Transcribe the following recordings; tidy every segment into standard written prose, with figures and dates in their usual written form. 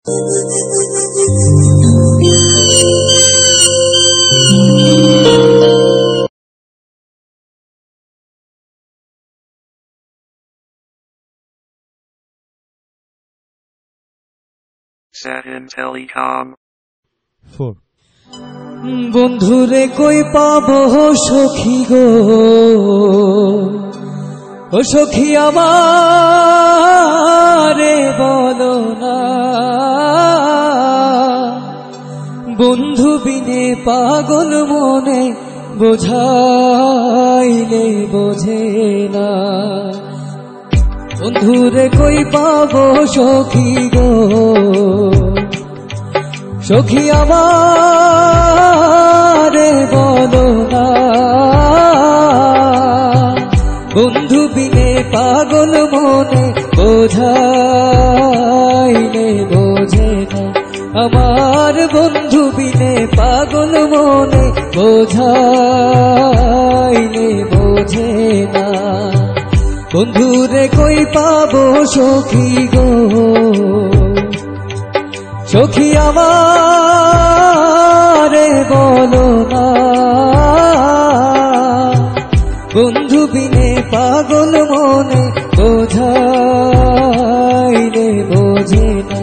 Satin Telecom 4 বন্ধুরে কই পাবো সখী গো, ও সখী আমারে বলো না, বন্ধু বিনে পাগল মনে বোঝাইলে বোঝে না। বন্ধুরে কই পাবো সখী গো, সখী আমারে বলো না, বন্ধু বিনে পাগল মনে বোঝাইলে বোঝে না। আমার বন্ধু বিনে পাগল মনে বোঝাইলে বোঝে না। বন্ধুরে কই পাবো সখী গো, সখী আমারে বলো না, বন্ধু বিনে পাগল মনে বোঝাইলে বোঝে না।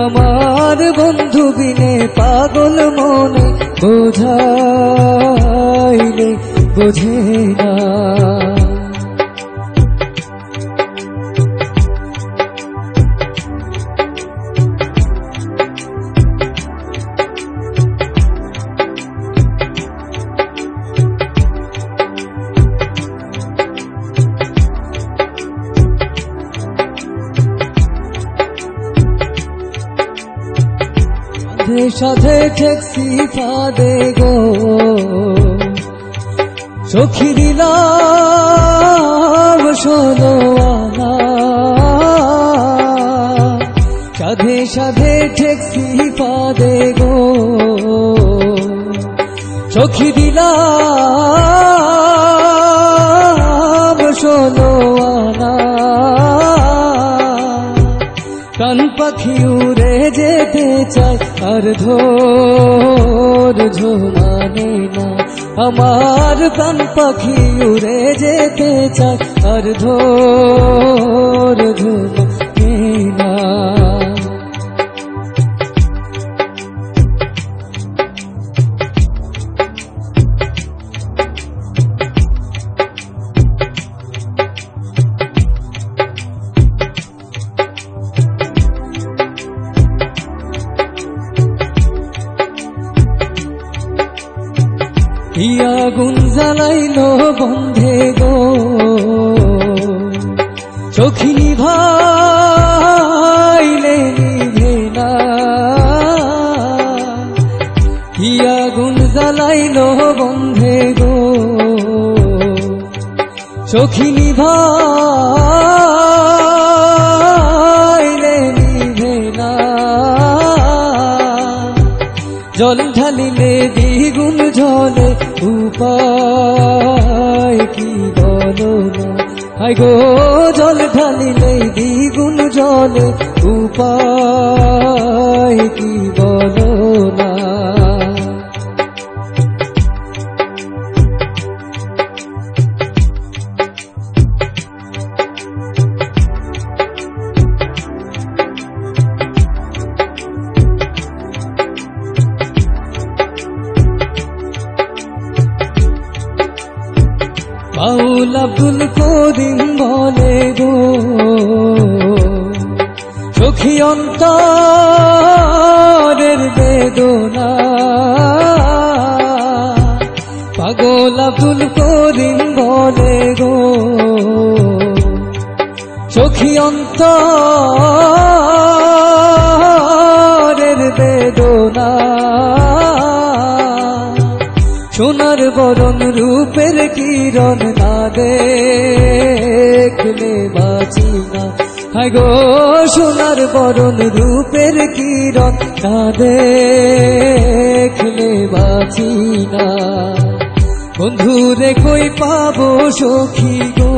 আমার বন্ধু বিনে পাগল মনে বোঝাইলে বোঝে না। সাথে ঠেকছি ফাঁদে গো, সখী দিলাম ষোলো আনা, সাধে সাধে ঠেকছি ফাঁদে গো, সখী দিলাম ষোলো আনা। কান পাখি উড়ে যেতে চায় আর ধৈর্য মানে না, আমার কান পাখি উড়ে যেতে চায় আর ধৈর্য মানে না। আগুন জ্বালাইলো বন্ধে গো, সখী নিভাইলে নিভে না। আগুন জ্বালাইলো বন্ধে গো, সখী নিভাইলে নিভে না। জল ঢালিলে দ্বিগুণ ঝলে উপায় কি বলো না। হায় গো জল ঢালিলে দ্বিগুণ জলে উপায় কি বলো না। বাউল আব্দুল করিম বলে গো, সখী অন্তরের বেদনা। পাগল আব্দুল করিম বলে গো, সখী অন্তরের বেদনা। সোনার বরণ রূপের কিরণ না দেখলে বাঁচি না। হায় গো সোনার বরণ রূপের কিরণ না দেখলে বাঁচি না। বন্ধুরে কই পাবো সখী গো,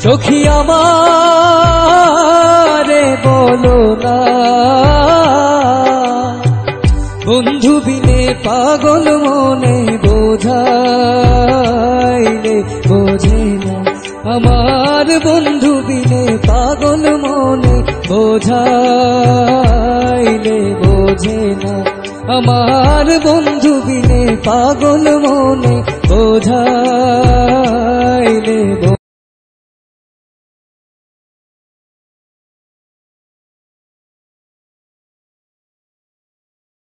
সখী আমারে বলো না, বন্ধু বিনে পাগল মনে বোঝাইলে বোঝে না, আমার বন্ধু বিনে পাগল মনে বোঝাইলে বোঝে না, আমার বন্ধু বিনে পাগল মনে বোঝাইলে